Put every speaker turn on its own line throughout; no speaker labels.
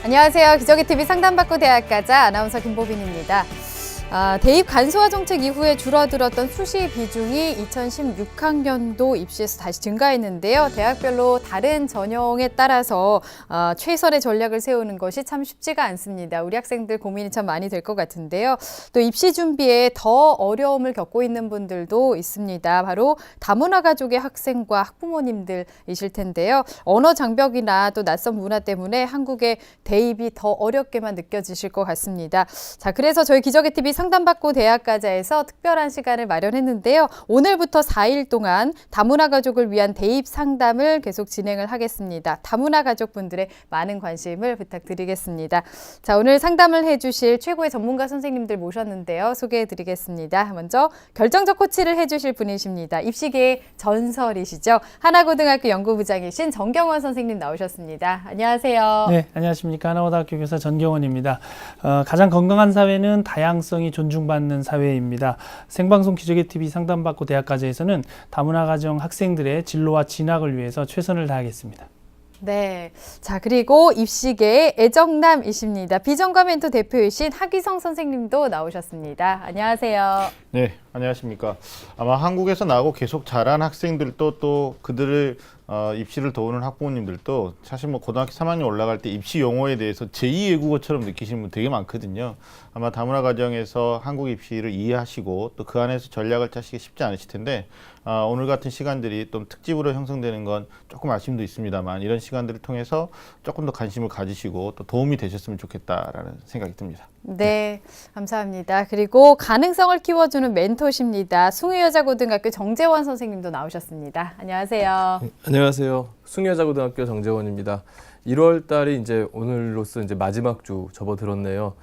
안녕하세요. 기저귀TV 상담받고 대학 가자 아나운서 김보빈입니다. 대입 간소화 정책 이후에 줄어들었던 수시 비중이 2016학년도 입시에서 다시 증가했는데요. 대학별로 다른 전형에 따라서 최선의 전략을 세우는 것이 참 쉽지가 않습니다. 우리 학생들 고민이 참 많이 될 것 같은데요. 또 입시 준비에 더 어려움을 겪고 있는 분들도 있습니다. 바로 다문화 가족의 학생과 학부모님들이실 텐데요. 언어 장벽이나 또 낯선 문화 때문에 한국의 대입이 더 어렵게만 느껴지실 것 같습니다. 자, 그래서 저희 기저귀TV 상담받고 대학 가자에서 특별한 시간을 마련했는데요. 오늘부터 4일 동안 다문화 가족을 위한 대입 상담을 계속 진행을 하겠습니다. 다문화 가족분들의 많은 관심을 부탁드리겠습니다. 자, 오늘 상담을 해주실 최고의 전문가 선생님들 모셨는데요. 소개해드리겠습니다. 먼저 결정적 코치를 해주실 분이십니다. 입시계의 전설이시죠. 하나고등학교 연구부장이신 전경원 선생님 나오셨습니다. 안녕하세요.
네, 안녕하십니까. 하나고등학교 교사 전경원입니다. 가장 건강한 사회는 다양성이 존중받는 사회입니다. 생방송 기저귀TV 상담받고 대학가자에서는 다문화 가정 학생들의 진로와 진학을 위해서 최선을 다하겠습니다.
네. 자, 그리고 입시계의 애정남이십니다. 비전과 멘토 대표이신 하기성 선생님도 나오셨습니다. 안녕하세요.
네, 안녕하십니까. 아마 한국에서 나오고 계속 자란 학생들도 또 그들을 입시를 도우는 학부모님들도 사실 뭐 고등학교 3학년 올라갈 때 입시 용어에 대해서 제2 외국어처럼 느끼시는 분 되게 많거든요. 아마 다문화 가정에서 한국 입시를 이해하시고 또 그 안에서 전략을 짜시기 쉽지 않으실 텐데 오늘 같은 시간들이 또 특집으로 형성되는 건 조금 아쉬움도 있습니다만 이런 시간들을 통해서 조금 더 관심을 가지시고 또 도움이 되셨으면 좋겠다라는 생각이 듭니다.
네, 감사합니다. 그리고 가능성을 키워주는 멘토십니다. 숭유여자고등학교 정재원 선생님도 나오셨습니다. 안녕하세요.
네, 안녕하세요. 숭유여자고등학교 정재원입니다. 1월 달이 이제 오늘로써 이제 마지막 주 접어들었네요.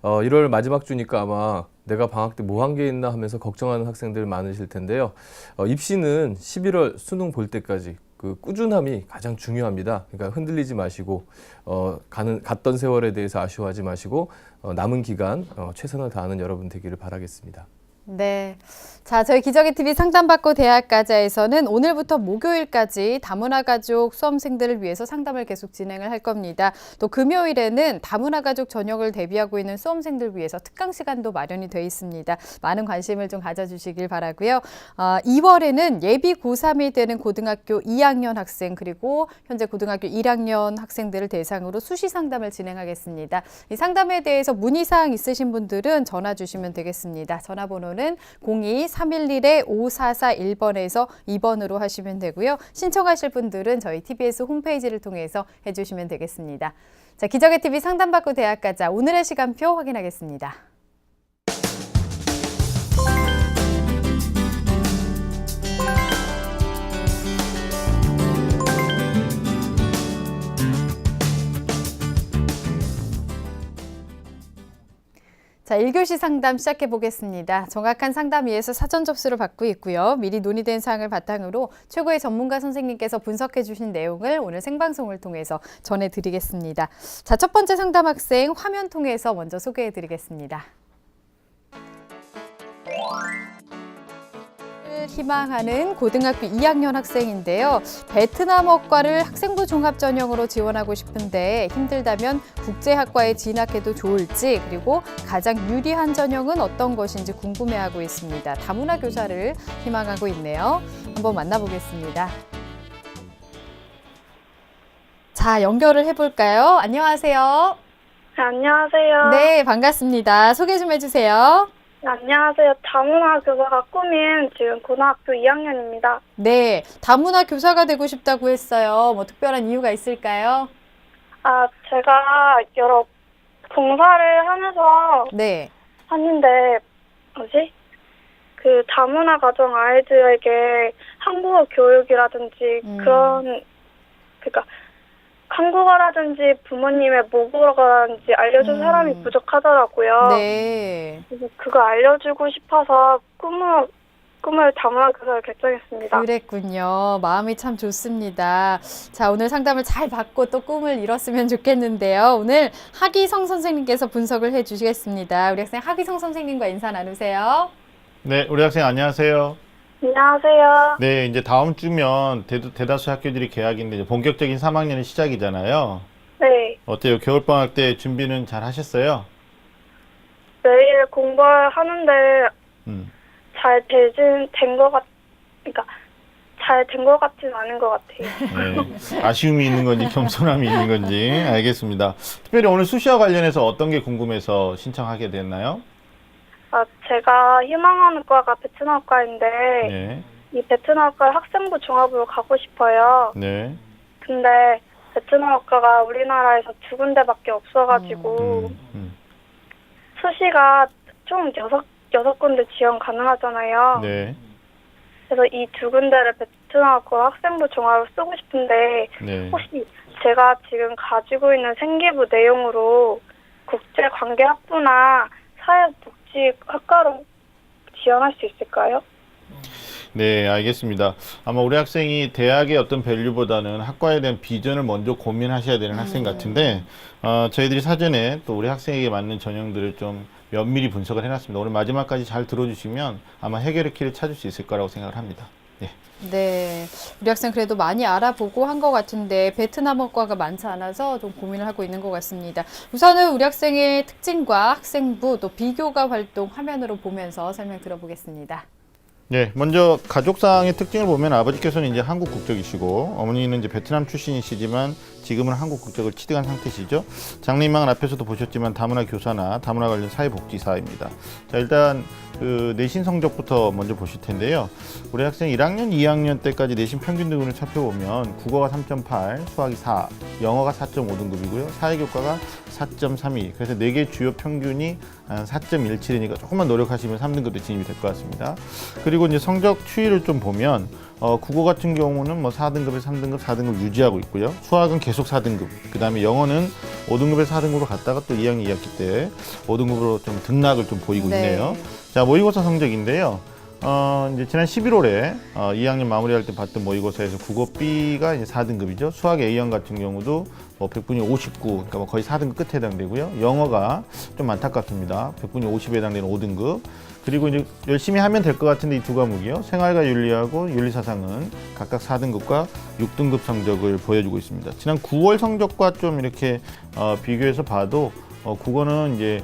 1월 마지막 주니까 아마 내가 방학 때 뭐 한 게 있나 하면서 걱정하는 학생들 많으실 텐데요. 입시는 11월 수능 볼 때까지 그 꾸준함이 가장 중요합니다. 그러니까 흔들리지 마시고 갔던 세월에 대해서 아쉬워하지 마시고 남은 기간 최선을 다하는 여러분 되기를 바라겠습니다.
네. 자, 저희 기저귀TV 상담받고 대학 가자에서는 오늘부터 목요일까지 다문화 가족 수험생들을 위해서 상담을 계속 진행을 할 겁니다. 또 금요일에는 다문화 가족 전형을 대비하고 있는 수험생들 위해서 특강 시간도 마련이 돼 있습니다. 많은 관심을 좀 가져주시길 바라고요. 2월에는 예비 고3이 되는 고등학교 2학년 학생 그리고 현재 고등학교 1학년 학생들을 대상으로 수시 상담을 진행하겠습니다. 이 상담에 대해서 문의사항 있으신 분들은 전화 주시면 되겠습니다. 전화번호는 02-311-5441번에서 2번으로 하시면 되고요. 신청하실 분들은 저희 TBS 홈페이지를 통해서 해주시면 되겠습니다. 자, 기저귀TV 상담받고 대학 가자 오늘의 시간표 확인하겠습니다. 자, 1교시 상담 시작해 보겠습니다. 정확한 상담 위해서 사전 접수를 받고 있고요. 미리 논의된 사항을 바탕으로 최고의 전문가 선생님께서 분석해 주신 내용을 오늘 생방송을 통해서 전해드리겠습니다. 자, 첫 번째 상담 학생 화면 통해서 먼저 소개해 드리겠습니다. 희망하는 고등학교 2학년 학생인데요. 베트남어과를 학생부 종합 전형으로 지원하고 싶은데 힘들다면 국제학과에 진학해도 좋을지 그리고 가장 유리한 전형은 어떤 것인지 궁금해하고 있습니다. 다문화 교사를 희망하고 있네요. 한번 만나보겠습니다. 자, 연결을 해볼까요? 안녕하세요.
네, 안녕하세요.
네, 반갑습니다. 소개 좀 해주세요.
네, 안녕하세요. 다문화 교사가 꿈인 지금 고등학교 2학년입니다.
네, 다문화 교사가 되고 싶다고 했어요. 뭐 특별한 이유가 있을까요?
제가 여러 봉사를 하면서
네.
하는데, 그 다문화 가정 아이들에게 한국어 교육이라든지 그러니까 한국어라든지 부모님의 모국어라든지 알려준 사람이 부족하더라고요.
네.
그래서 그거 알려주고 싶어서 꿈을 다문화 교사를 결정했습니다.
그랬군요. 마음이 참 좋습니다. 자, 오늘 상담을 잘 받고 또 꿈을 이뤘으면 좋겠는데요. 오늘 하기성 선생님께서 분석을 해주시겠습니다. 우리 학생 하기성 선생님과 인사 나누세요.
네, 우리 학생 안녕하세요.
안녕하세요.
네, 이제 다음 주면 대다수 학교들이 개학인데 이제 본격적인 3학년이 시작이잖아요.
네.
어때요? 겨울방학 때 준비는 잘 하셨어요?
매일 공부를 하는데
음.
잘 된 것 그러니까 잘 된 것 같지는 않은 것 같아요.
네. 아쉬움이 있는 건지 겸손함이 있는 건지 알겠습니다. 특별히 오늘 수시와 관련해서 어떤 게 궁금해서 신청하게 됐나요?
제가 희망하는 과가 베트남과인데
네.
이 베트남과 학생부 종합으로 가고 싶어요.
네.
근데 베트남과가 우리나라에서 2군데밖에 없어가지고 수시가 총 6군데 지원 가능하잖아요.
네.
그래서 이 2군데를 베트남과 학생부 종합으로 쓰고 싶은데
네.
혹시 제가 지금 가지고 있는 생기부 내용으로 국제관계학부나 사회복지학과로 지원할 수 있을까요?
네, 알겠습니다. 아마 우리 학생이 대학의 어떤 밸류보다는 학과에 대한 비전을 먼저 고민하셔야 되는 학생 같은데, 저희들이 사전에 또 우리 학생에게 맞는 전형들을 좀 면밀히 분석을 해놨습니다. 오늘 마지막까지 잘 들어주시면 아마 해결의 길을 찾을 수 있을 거라고 생각을 합니다. 네.
네, 우리 학생 그래도 많이 알아보고 한 것 같은데 베트남어과가 많지 않아서 좀 고민을 하고 있는 것 같습니다. 우선은 우리 학생의 특징과 학생부 또 비교과 활동 화면으로 보면서 설명 들어보겠습니다.
네, 먼저 가족상의 특징을 보면 아버지께서는 이제 한국 국적이시고 어머니는 이제 베트남 출신이시지만 지금은 한국 국적을 취득한 상태시죠. 장래희망은 앞에서도 보셨지만 다문화 교사나 다문화 관련 사회복지사입니다. 자, 일단 그 내신 성적부터 먼저 보실 텐데요. 우리 학생 1학년, 2학년 때까지 내신 평균 등급을 살펴보면 국어가 3.8, 수학이 4, 영어가 4.5등급이고요. 사회교과가 4.32. 그래서 4개 주요 평균이 4.17이니까 조금만 노력하시면 3등급도 진입이 될 것 같습니다. 그리고 이제 성적 추이를 좀 보면 국어 같은 경우는 뭐 4등급에서 3등급, 4등급 유지하고 있고요. 수학은 계속 4등급. 그다음에 영어는 5등급에서 4등급으로 갔다가 또 2학년 2학기 때 5등급으로 좀 등락을 좀 보이고 있네요. 자, 모의고사 성적인데요. 이제 지난 11월에 2학년 마무리할 때 봤던 모의고사에서 국어 B가 이제 4등급이죠. 수학 A형 같은 경우도 뭐 100분이 59, 그러니까 뭐 거의 4등급 끝에 해당되고요. 영어가 좀 안타깝습니다. 100분이 50에 해당되는 5등급. 그리고 이제 열심히 하면 될 것 같은데 이 두 과목이요. 생활과 윤리하고 윤리사상은 각각 4등급과 6등급 성적을 보여주고 있습니다. 지난 9월 성적과 좀 이렇게 비교해서 봐도 국어는 이제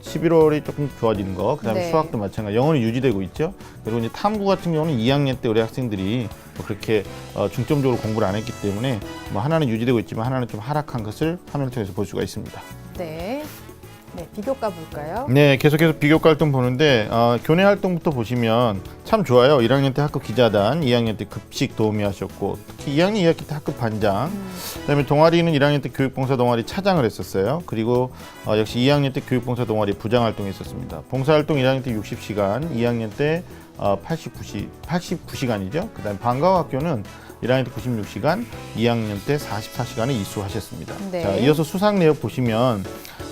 11월이 조금 좋아지는 거, 그 다음에
네.
수학도 마찬가지, 영어는 유지되고 있죠. 그리고 이제 탐구 같은 경우는 2학년 때 우리 학생들이 뭐 그렇게 중점적으로 공부를 안 했기 때문에 뭐 하나는 유지되고 있지만 하나는 좀 하락한 것을 화면을 통해서 볼 수가 있습니다.
네, 네 비교과 볼까요?
네, 계속해서 비교과 활동 보는데 교내 활동부터 보시면 참 좋아요. 1학년 때 학급 기자단, 2학년 때 급식 도우미 하셨고 특히 2학년 2학기 때 학급 반장, 그다음에 동아리는 1학년 때 교육봉사 동아리 차장을 했었어요. 그리고 역시 2학년 때 교육봉사 동아리 부장 활동했었습니다. 봉사활동 1학년 때 60시간, 2학년 때 89시간이죠. 그다음에 방과학교는 1학년 때 96시간, 2학년 때 44시간을 이수하셨습니다.
네.
자, 이어서 수상 내역 보시면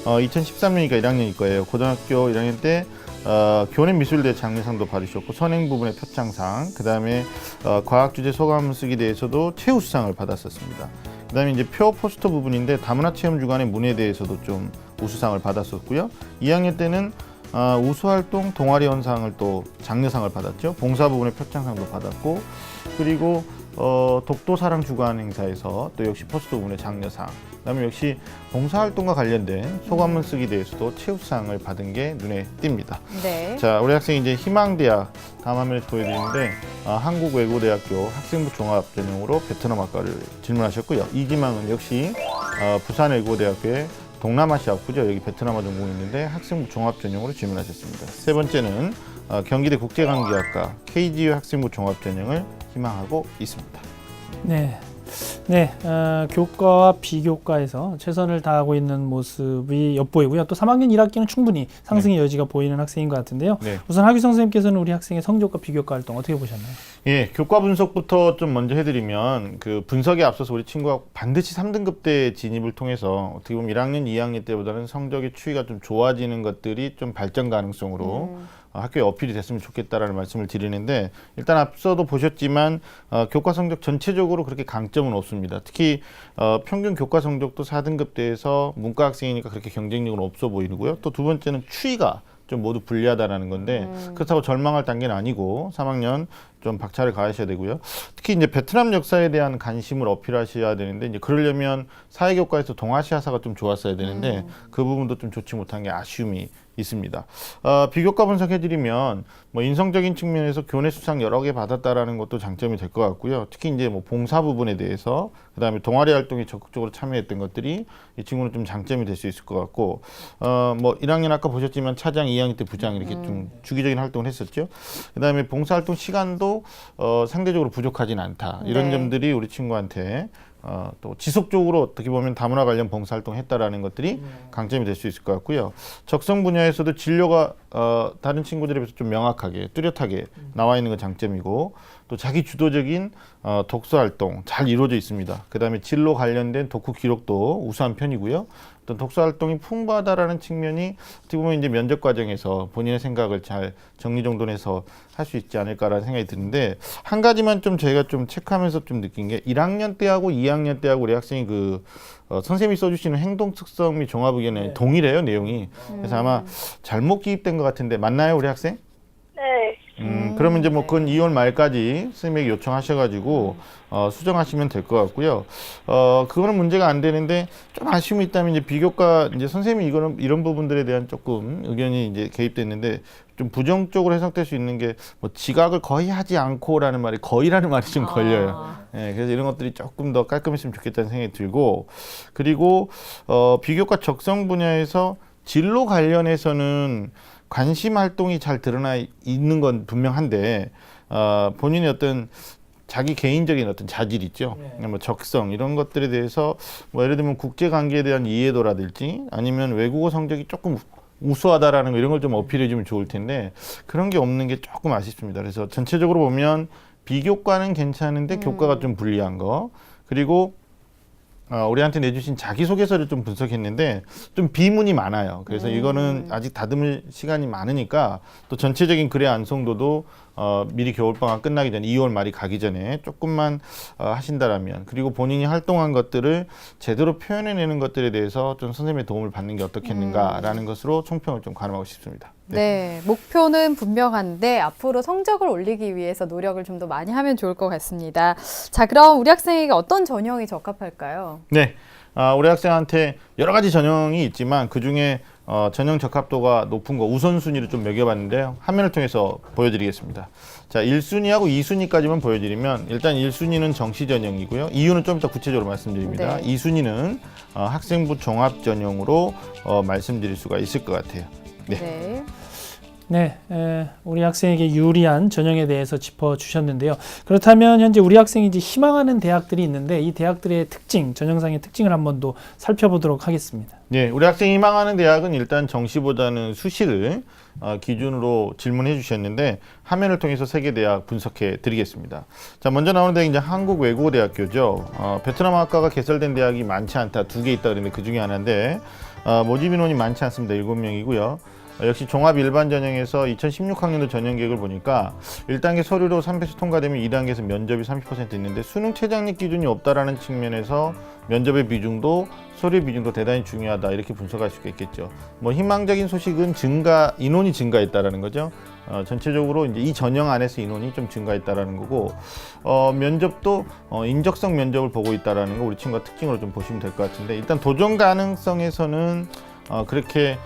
2013년이니까 1학년일 거예요. 고등학교 1학년 때 교내미술대 장려상도 받으셨고 선행 부분의 표창상, 그 다음에 과학주제 소감 쓰기 대해서도 최우수상을 받았었습니다. 그 다음에 이제 표 포스터 부분인데 다문화 체험 주간의 문에 대해서도 좀 우수상을 받았었고요. 2학년 때는 우수활동 동아리 원상을 또 장려상을 받았죠. 봉사 부분의 표창상도 받았고, 그리고 독도사랑 주간 행사에서 또 역시 포스터 부분의 장려상, 그다음에 역시 봉사활동과 관련된 소감문 쓰기 대해서도 최우수상을 받은 게 눈에 띕니다.
네.
자, 우리 학생이 이제 희망대학 다음 화면에 보여드리는데 한국외고대학교 학생부 종합 전형으로 베트남학과를 질문하셨고요. 이기망은 역시 부산외고대학교의 동남아시아 학부죠. 여기 베트남어 전공이 있는데 학생부 종합 전형으로 질문하셨습니다. 세 번째는 경기대 국제관계학과 KGU 학생부 종합 전형을 희망하고 있습니다.
네. 네, 교과와 비교과에서 최선을 다하고 있는 모습이 엿보이고요. 또 3학년 1학기는 충분히 상승의 여지가 보이는 학생인 것 같은데요.
네.
우선 하규성 선생님께서는 우리 학생의 성적과 비교과 활동 어떻게 보셨나요?
예, 교과 분석부터 좀 먼저 해드리면 그 분석에 앞서서 우리 친구가 반드시 3등급대 진입을 통해서 어떻게 보면 1학년, 2학년 때보다는 성적의 추이가 좀 좋아지는 것들이 좀 발전 가능성으로 학교에 어필이 됐으면 좋겠다라는 말씀을 드리는데, 일단 앞서도 보셨지만 교과 성적 전체적으로 그렇게 강점은 없습니다. 특히 평균 교과 성적도 4등급대에서 문과 학생이니까 그렇게 경쟁력은 없어 보이고요. 또 두 번째는 추이가 좀 모두 불리하다라는 건데 그렇다고 절망할 단계는 아니고 3학년 좀 박차를 가하셔야 되고요. 특히 이제 베트남 역사에 대한 관심을 어필하셔야 되는데 이제 그러려면 사회교과에서 동아시아사가 좀 좋았어야 되는데 그 부분도 좀 좋지 못한 게 아쉬움이 있습니다. 비교과 분석해드리면 뭐 인성적인 측면에서 교내 수상 여러 개 받았다라는 것도 장점이 될 것 같고요. 특히 이제 뭐 봉사 부분에 대해서 그다음에 동아리 활동에 적극적으로 참여했던 것들이 이 친구는 좀 장점이 될 수 있을 것 같고 뭐 1학년 아까 보셨지만 차장, 2학년 때 부장 이렇게 좀 주기적인 활동을 했었죠. 그다음에 봉사 활동 시간도 상대적으로 부족하진 않다. 이런
네.
점들이 우리 친구한테 또 지속적으로 어떻게 보면 다문화 관련 봉사활동했다라는 것들이 강점이 될 수 있을 것 같고요. 적성 분야에서도 진로가 다른 친구들에 비해서 좀 명확하게 뚜렷하게 나와 있는 건 장점이고 또 자기 주도적인 독서 활동 잘 이루어져 있습니다. 그다음에 진로 관련된 독후 기록도 우수한 편이고요. 어떤 독서 활동이 풍부하다라는 측면이 어떻게 보면 이제 면접 과정에서 본인의 생각을 잘 정리정돈해서 할 수 있지 않을까라는 생각이 드는데 한 가지만 좀 저희가 좀 체크하면서 좀 느낀 게 1학년 때하고 2학년 때하고 우리 학생이 선생님이 써주시는 행동 특성 및 종합 의견에 동일해요 내용이. 그래서 아마 잘못 기입된 것 같은데 맞나요 우리 학생?
네.
그러면 이제 뭐 그건 2월 말까지 선생님에게 요청하셔가지고 수정하시면 될 것 같고요. 그거는 문제가 안 되는데 좀 아쉬움이 있다면 이제 비교과 이제 선생님이 이런 부분들에 대한 조금 의견이 이제 개입됐는데 좀 부정적으로 해석될 수 있는 게 뭐 지각을 거의 하지 않고라는 말이 거의라는 말이 좀 걸려요. 예, 그래서 이런 것들이 조금 더 깔끔했으면 좋겠다는 생각이 들고 그리고 비교과 적성 분야에서 진로 관련해서는 관심 활동이 잘 드러나 있는 건 분명한데 본인의 어떤 자기 개인적인 어떤 자질 있죠. 뭐 적성 이런 것들에 대해서 뭐 예를 들면 국제 관계에 대한 이해도라든지 아니면 외국어 성적이 조금 우수하다라는 거 이런 걸 좀 어필해 주면 좋을 텐데 그런 게 없는 게 조금 아쉽습니다. 그래서 전체적으로 보면 비교과는 괜찮은데 교과가 좀 불리한 거 그리고 우리한테 내주신 자기소개서를 좀 분석했는데 좀 비문이 많아요. 그래서 이거는 아직 다듬을 시간이 많으니까 또 전체적인 글의 완성도도 미리 겨울방학 끝나기 전에 2월 말이 가기 전에 조금만 하신다라면 그리고 본인이 활동한 것들을 제대로 표현해내는 것들에 대해서 좀 선생님의 도움을 받는 게 어떻겠는가라는 것으로 총평을 좀 가늠하고 싶습니다.
네, 목표는 분명한데 앞으로 성적을 올리기 위해서 노력을 좀 더 많이 하면 좋을 것 같습니다. 자, 그럼 우리 학생에게 어떤 전형이 적합할까요?
네, 우리 학생한테 여러 가지 전형이 있지만 그 중에 전형 적합도가 높은 거 우선순위를 좀 매겨봤는데요. 화면을 통해서 보여드리겠습니다. 자, 1순위하고 2순위까지만 보여드리면 일단 1순위는 정시 전형이고요. 이유는 좀 이따 구체적으로 말씀드립니다.
네.
2순위는 학생부 종합 전형으로 말씀드릴 수가 있을 것 같아요. 네.
네.
네, 우리 학생에게 유리한 전형에 대해서 짚어주셨는데요. 그렇다면 현재 우리 학생이 이제 희망하는 대학들이 있는데 이 대학들의 특징, 전형상의 특징을 한번 더 살펴보도록 하겠습니다.
네, 우리 학생이 희망하는 대학은 일단 정시보다는 수시를 기준으로 질문해 주셨는데 화면을 통해서 세 개 대학 분석해 드리겠습니다. 자, 먼저 나오는 대학이 이제 한국외국어대학교죠. 베트남학과가 개설된 대학이 많지 않다. 2개 있다 그랬는데 그 중에 하나인데 모집 인원이 많지 않습니다. 7명이고요. 역시 종합 일반 전형에서 2016학년도 전형 계획을 보니까 1단계 서류로 3배수 통과되면 2단계에서 면접이 30% 있는데 수능 최장력 기준이 없다라는 측면에서 면접의 비중도 서류의 비중도 대단히 중요하다 이렇게 분석할 수가 있겠죠. 뭐 희망적인 소식은 인원이 증가했다라는 거죠. 전체적으로 이제 이 전형 안에서 인원이 좀 증가했다라는 거고 면접도 인적성 면접을 보고 있다라는 거 우리 친구가 특징으로 좀 보시면 될 것 같은데 일단 도전 가능성에서는 그렇게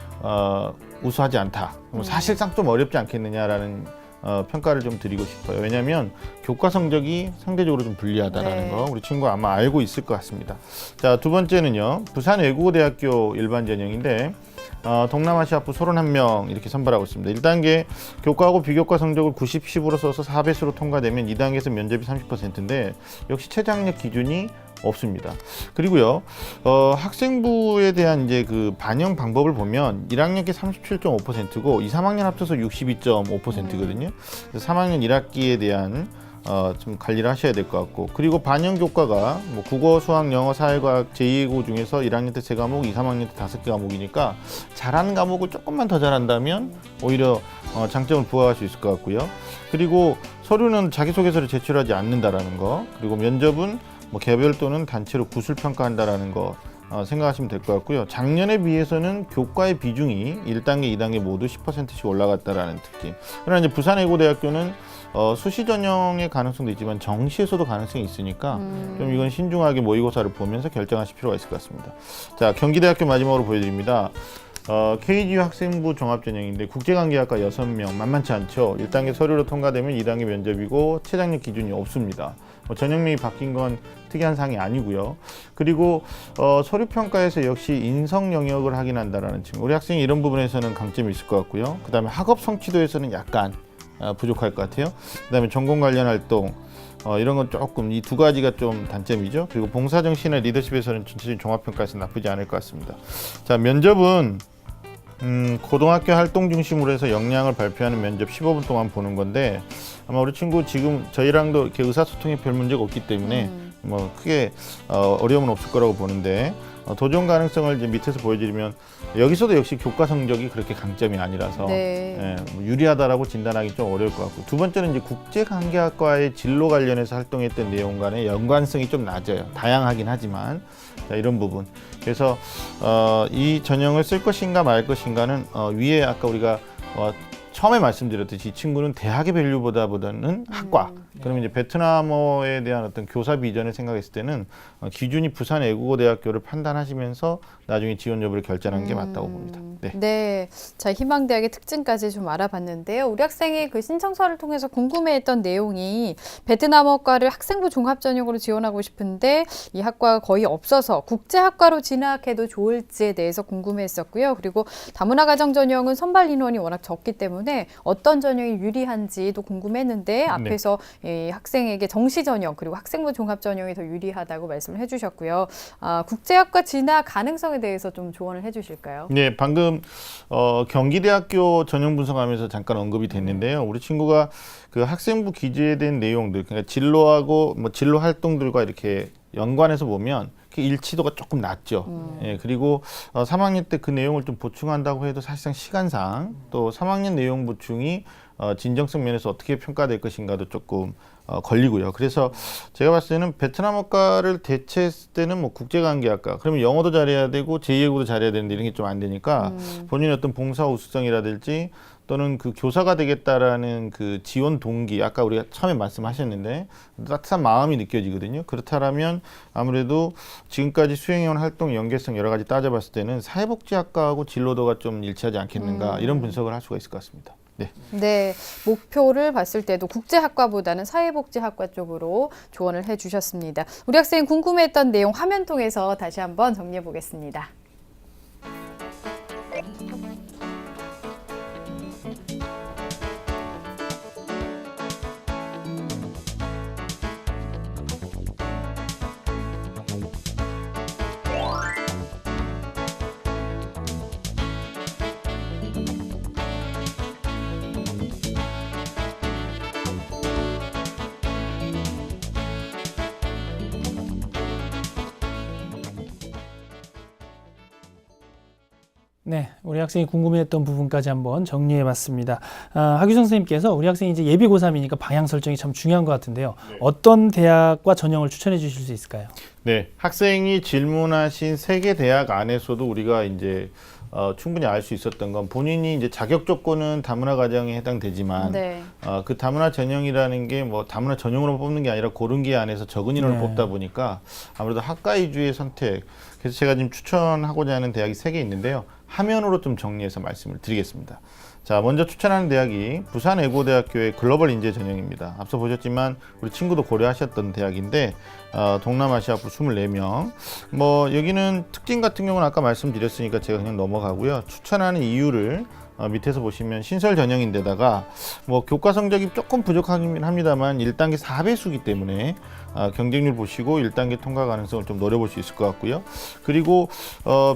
우수하지 않다. 사실상 좀 어렵지 않겠느냐라는 평가를 좀 드리고 싶어요. 왜냐하면 교과 성적이 상대적으로 좀 불리하다라는 거 우리 친구가 아마 알고 있을 것 같습니다. 자, 두 번째는요. 부산외국어대학교 일반 전형인데 동남아시아부 31명 이렇게 선발하고 있습니다. 1단계 교과하고 비교과 성적을 90, 10으로 써서 4배수로 통과되면 2단계에서 면접이 30%인데 역시 최장력 기준이 없습니다. 그리고요, 학생부에 대한 이제 그 반영 방법을 보면 1학년기 37.5%고 2, 3학년 합쳐서 62.5%거든요. 3학년 1학기에 대한 좀 관리를 하셔야 될 것 같고 그리고 반영 교과가 뭐 국어, 수학, 영어, 사회과학, 제2외국어 중에서 1학년 때 3과목, 2, 3학년 때 5개 과목이니까 잘하는 과목을 조금만 더 잘한다면 오히려 장점을 부각할 수 있을 것 같고요. 그리고 서류는 자기소개서를 제출하지 않는다라는 거 그리고 면접은 뭐 개별 또는 단체로 구술 평가한다라는 거 생각하시면 될 것 같고요. 작년에 비해서는 교과의 비중이 1단계, 2단계 모두 10%씩 올라갔다라는 특징. 그러나 이제 부산외고대학교는 수시 전형의 가능성도 있지만 정시에서도 가능성이 있으니까 좀 이건 신중하게 모의고사를 보면서 결정하실 필요가 있을 것 같습니다. 자, 경기대학교 마지막으로 보여드립니다. KGU 학생부 종합전형인데 국제관계학과 6명 만만치 않죠. 1단계 서류로 통과되면 2단계 면접이고 최장력 기준이 없습니다. 전형명이 바뀐 건 특이한 사항이 아니고요. 그리고 서류평가에서 역시 인성 영역을 확인한다라는 측면. 우리 학생이 이런 부분에서는 강점이 있을 것 같고요. 그 다음에 학업 성취도에서는 약간 부족할 것 같아요. 그 다음에 전공 관련 활동 이런 건 조금 이 두 가지가 좀 단점이죠. 그리고 봉사정신이나 리더십에서는 전체적인 종합평가에서 나쁘지 않을 것 같습니다. 자, 면접은 고등학교 활동 중심으로 해서 역량을 발표하는 면접 15분 동안 보는 건데 아마 우리 친구 지금 저희랑도 이렇게 의사소통에 별 문제가 없기 때문에 뭐 크게 어려움은 없을 거라고 보는데 도전 가능성을 이제 밑에서 보여드리면 여기서도 역시 교과 성적이 그렇게 강점이 아니라서
네.
뭐 유리하다라고 진단하기 좀 어려울 것 같고 두 번째는 이제 국제관계학과의 진로 관련해서 활동했던 내용 간의 연관성이 좀 낮아요. 다양하긴 하지만 자, 이런 부분. 그래서 이 전형을 쓸 것인가 말 것인가는 위에 아까 우리가 처음에 말씀드렸듯이 이 친구는 대학의 밸류보다는 학과. 그러면 이제 베트남어에 대한 어떤 교사 비전을 생각했을 때는 기준이 부산 애국어대학교를 판단하시면서 나중에 지원 여부를 결정하는 게 맞다고 봅니다. 네.
네. 자, 희망대학의 특징까지 좀 알아봤는데요. 우리 학생이 그 신청서를 통해서 궁금해했던 내용이 베트남어과를 학생부 종합전형으로 지원하고 싶은데 이 학과가 거의 없어서 국제학과로 진학해도 좋을지에 대해서 궁금해했었고요. 그리고 다문화 가정 전형은 선발 인원이 워낙 적기 때문에 어떤 전형이 유리한지도 궁금했는데 앞에서 이 학생에게 정시 전형 그리고 학생부 종합 전형이 더 유리하다고 말씀을 해주셨고요. 국제학과 진학 가능성에 대해서 좀 조언을 해주실까요?
네, 방금 경기대학교 전형 분석하면서 잠깐 언급이 됐는데요. 우리 친구가 그 학생부 기재에 대한 내용들, 그러니까 진로하고 뭐 진로 활동들과 이렇게 연관해서 보면 일치도가 조금 낮죠. 예, 그리고 3학년 때 그 내용을 좀 보충한다고 해도 사실상 시간상 또 3학년 내용 보충이 진정성 면에서 어떻게 평가될 것인가도 조금 걸리고요. 그래서 제가 봤을 때는 베트남어과를 대체했을 때는 뭐 국제관계학과 그러면 영어도 잘해야 되고 제2외국어도 잘해야 되는데 이런 게 좀 안 되니까 본인의 어떤 봉사 우수성이라든지 또는 그 교사가 되겠다라는 그 지원 동기 아까 우리가 처음에 말씀하셨는데 따뜻한 마음이 느껴지거든요. 그렇다면 아무래도 지금까지 수행해온 활동 연계성 여러 가지 따져봤을 때는 사회복지학과하고 진로도가 좀 일치하지 않겠는가 이런 분석을 할 수가 있을 것 같습니다. 네.
네, 목표를 봤을 때도 국제학과보다는 사회복지학과 쪽으로 조언을 해주셨습니다. 우리 학생 궁금했던 내용 화면 통해서 다시 한번 정리해 보겠습니다.
네, 우리 학생이 궁금해했던 부분까지 한번 정리해봤습니다. 하규성 선생님께서 우리 학생이 이제 예비 고3이니까 방향 설정이 참 중요한 것 같은데요.
네.
어떤 대학과 전형을 추천해 주실 수 있을까요?
네, 학생이 질문하신 3개 대학 안에서도 우리가 이제 충분히 알 수 있었던 건 본인이 이제 자격 조건은 다문화 가정에 해당되지만
네.
그 다문화 전형이라는 게 뭐 다문화 전형으로 뽑는 게 아니라 고른기 안에서 적은 인원을
네.
뽑다 보니까 아무래도 학과 위주의 선택. 그래서 제가 지금 추천하고자 하는 대학이 3개 있는데요. 화면으로 좀 정리해서 말씀을 드리겠습니다. 자, 먼저 추천하는 대학이 부산외고대학교의 글로벌 인재 전형입니다. 앞서 보셨지만 우리 친구도 고려하셨던 대학인데 동남아시아부 24명. 뭐 여기는 특징 같은 경우는 아까 말씀드렸으니까 제가 그냥 넘어가고요. 추천하는 이유를 밑에서 보시면 신설 전형인데다가 뭐 교과 성적이 조금 부족하긴 합니다만 1단계 4배수기 때문에 경쟁률 보시고 1단계 통과 가능성을 좀 노려볼 수 있을 것 같고요. 그리고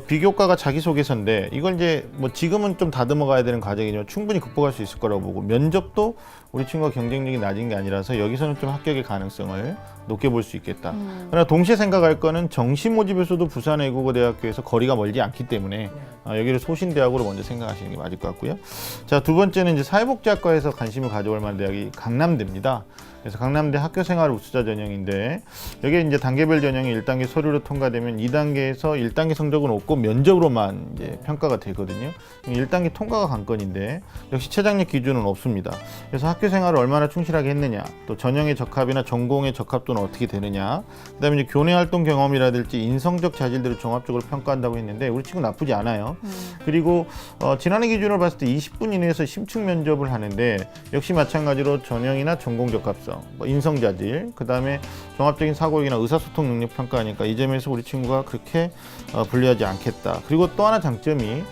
비교과가 자기소개서인데 이걸 이제 뭐 지금은 좀 다듬어 가야 되는 과정이지만 충분히 극복할 수 있을 거라고 보고 면접도 우리 친구가 경쟁력이 낮은 게 아니라서 여기서는 좀 합격의 가능성을 높게 볼 수 있겠다. 그러나 동시에 생각할 거는 정시 모집에서도 부산외국어대학교에서 거리가 멀지 않기 때문에 여기를 소신대학으로 먼저 생각하시는 게 맞을 것 같고요. 자, 두 번째는 이제 사회복지학과에서 관심을 가져볼 만한 대학이 강남대입니다. 그래서 강남대 학교생활 우수자 전형인데 여기에 이제 단계별 전형이 1단계 서류로 통과되면 2단계에서 1단계 성적은 없고 면접으로만 이제 평가가 되거든요. 1단계 통과가 관건인데 역시 최장력 기준은 없습니다. 그래서 학교생활을 얼마나 충실하게 했느냐, 또 전형의 적합이나 전공의 적합도는 어떻게 되느냐, 그다음에 이제 교내 활동 경험이라든지 인성적 자질들을 종합적으로 평가한다고 했는데 우리 친구 나쁘지 않아요. 그리고 지난해 기준으로 봤을 때 20분 이내에서 심층 면접을 하는데 역시 마찬가지로 전형이나 전공 적합성, 인성 자질, 그다음에 종합적인 사고력이나 의사소통 능력 평가하니까 이 점에서 우리 친구가 그렇게 불리하지 않겠다. 그리고 또 하나 장점이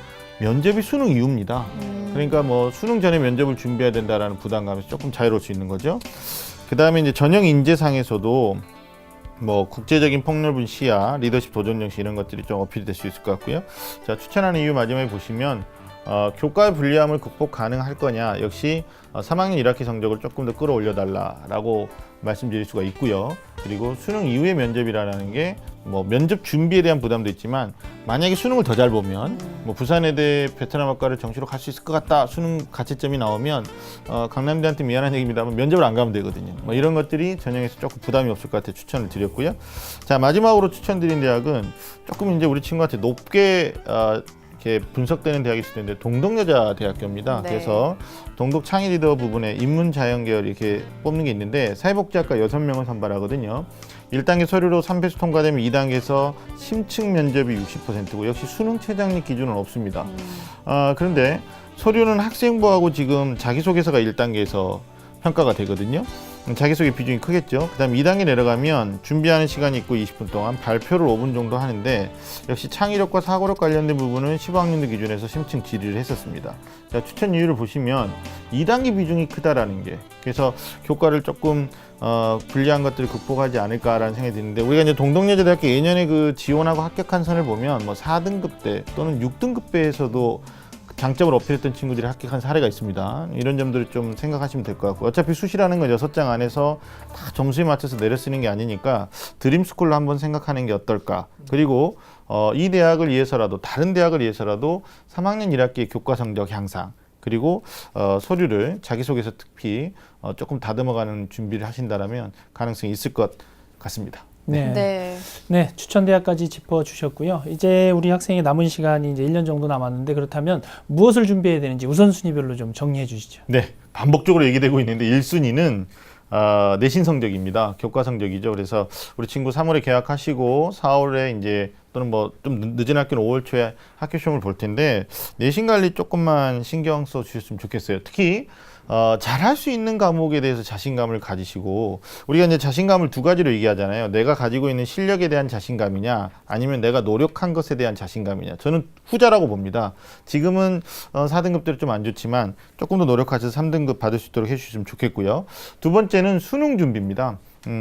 면접이 수능 이후입니다. 그러니까 뭐 수능 전에 면접을 준비해야 된다라는 부담감에서 조금 자유로울 수 있는 거죠. 그다음에 이제 전형 인재상에서도 뭐 국제적인 폭넓은 시야, 리더십 도전 정신 이런 것들이 좀 어필이 될 수 있을 것 같고요. 자, 추천하는 이유 마지막에 보시면 교과의 불리함을 극복 가능할 거냐, 역시 3학년 1학기 성적을 조금 더 끌어올려 달라라고 말씀드릴 수가 있고요. 그리고 수능 이후의 면접이라는 게 뭐 면접 준비에 대한 부담도 있지만 만약에 수능을 더 잘 보면 뭐 부산외대 베트남학과를 정시로 갈 수 있을 것 같다, 수능 가채점이 나오면 강남대한테 미안한 얘기입니다만 면접을 안 가면 되거든요. 뭐 이런 것들이 전형에서 조금 부담이 없을 것 같아 추천을 드렸고요. 자, 마지막으로 추천드린 대학은 조금 이제 우리 친구한테 높게 이렇게 분석되는 대학이 있을 텐데 동덕여자대학교입니다.
네.
그래서 동덕 창의 리더 부분에 인문자연계열 이렇게 뽑는 게 있는데 사회복지학과 6명을 선발하거든요. 1단계 서류로 3배수 통과되면 2단계에서 심층 면접이 60%고 역시 수능 최장력 기준은 없습니다. 그런데 서류는 학생부하고 지금 자기소개서가 1단계에서 평가가 되거든요. 자기소개 비중이 크겠죠. 그 다음 2단계 내려가면 준비하는 시간이 있고 20분 동안 발표를 5분 정도 하는데 역시 창의력과 사고력 관련된 부분은 15학년도 기준에서 심층 질의를 했었습니다. 자, 추천 이유를 보시면 2단계 비중이 크다라는 게, 그래서 교과를 조금 불리한 것들을 극복하지 않을까라는 생각이 드는데 우리가 이제 동덕여자대학교 예년에 그 지원하고 합격한 선을 보면 뭐 4등급대 또는 6등급대에서도 장점을 어필했던 친구들이 합격한 사례가 있습니다. 이런 점들을 좀 생각하시면 될 것 같고, 어차피 수시라는 건 6장 안에서 다 점수에 맞춰서 내려 쓰는 게 아니니까 드림스쿨로 한번 생각하는 게 어떨까. 그리고 이 대학을 위해서라도, 다른 대학을 위해서라도 3학년 1학기의 교과 성적 향상, 그리고 서류를 자기소개서 특히 조금 다듬어가는 준비를 하신다면 가능성이 있을 것 같습니다.
네.
네, 추천 대학까지 짚어주셨고요. 이제 우리 학생의 남은 시간이 이제 1년 정도 남았는데 그렇다면 무엇을 준비해야 되는지 우선순위별로 좀 정리해 주시죠.
네, 반복적으로 얘기되고 있는데 1순위는 내신 성적입니다. 교과 성적이죠. 그래서 우리 친구 3월에 개학하시고 4월에 이제 또는 뭐 좀 늦은 학교는 5월 초에 학교 시험을 볼 텐데 내신 관리 조금만 신경 써 주셨으면 좋겠어요. 특히 잘할 수 있는 과목에 대해서 자신감을 가지시고, 우리가 이제 자신감을 두 가지로 얘기하잖아요. 내가 가지고 있는 실력에 대한 자신감이냐, 아니면 내가 노력한 것에 대한 자신감이냐. 저는 후자라고 봅니다. 지금은 4등급대로 좀 안 좋지만 조금 더 노력하셔서 3등급 받을 수 있도록 해주시면 좋겠고요. 두 번째는 수능 준비입니다.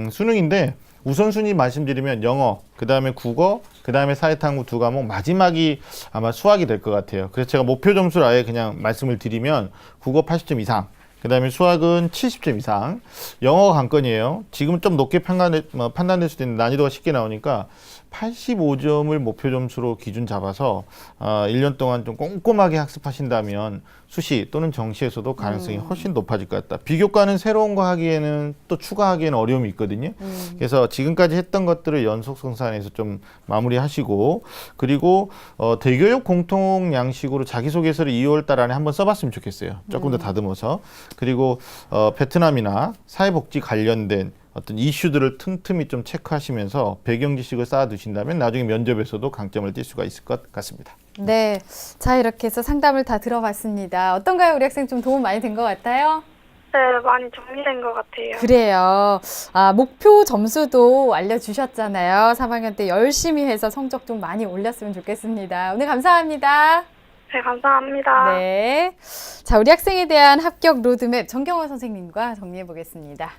수능인데 우선순위 말씀드리면 영어, 그 다음에 국어, 그 다음에 사회탐구 두 과목, 마지막이 아마 수학이 될 것 같아요. 그래서 제가 목표 점수를 아예 그냥 말씀을 드리면 국어 80점 이상, 그 다음에 수학은 70점 이상, 영어가 관건이에요. 지금 좀 높게 판단될 수도 있는데 난이도가 쉽게 나오니까 85점을 목표 점수로 기준 잡아서 1년 동안 좀 꼼꼼하게 학습하신다면 수시 또는 정시에서도 가능성이 훨씬 높아질 것 같다. 비교과는 새로운 거 하기에는 또 추가하기에는 어려움이 있거든요. 그래서 지금까지 했던 것들을 연속 성산해서 좀 마무리하시고, 그리고 대교육 공통 양식으로 자기소개서를 2월 달 안에 한번 써봤으면 좋겠어요. 조금 더 다듬어서. 그리고 베트남이나 사회복지 관련된 어떤 이슈들을 틈틈이 좀 체크하시면서 배경 지식을 쌓아두신다면 나중에 면접에서도 강점을 띌 수가 있을 것 같습니다.
네. 자, 이렇게 해서 상담을 다 들어봤습니다. 어떤가요? 우리 학생 좀 도움 많이 된 것 같아요?
네, 많이 정리된 것 같아요.
그래요. 목표 점수도 알려주셨잖아요. 3학년 때 열심히 해서 성적 좀 많이 올렸으면 좋겠습니다. 오늘 감사합니다.
네, 감사합니다.
네. 자, 우리 학생에 대한 합격 로드맵 정경원 선생님과 정리해 보겠습니다.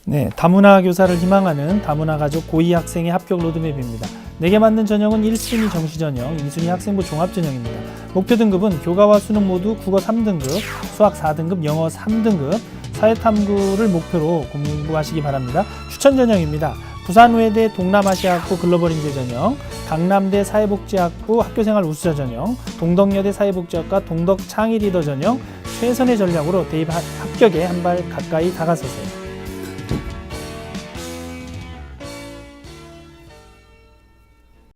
네, 다문화 교사를 희망하는 다문화 가족 고2 학생의 합격 로드맵입니다. 내게 맞는 전형은 1순위 정시 전형, 2순위 학생부 종합 전형입니다. 목표 등급은 교과와 수능 모두 국어 3등급, 수학 4등급, 영어 3등급, 사회탐구를 목표로 공부하시기 바랍니다. 추천 전형입니다. 부산외대 동남아시아학부 글로벌 인재 전형, 강남대 사회복지학부 학교생활 우수자 전형, 동덕여대 사회복지학과 동덕 창의 리더 전형, 최선의 전략으로 대입 합격에 한 발 가까이 다가서세요.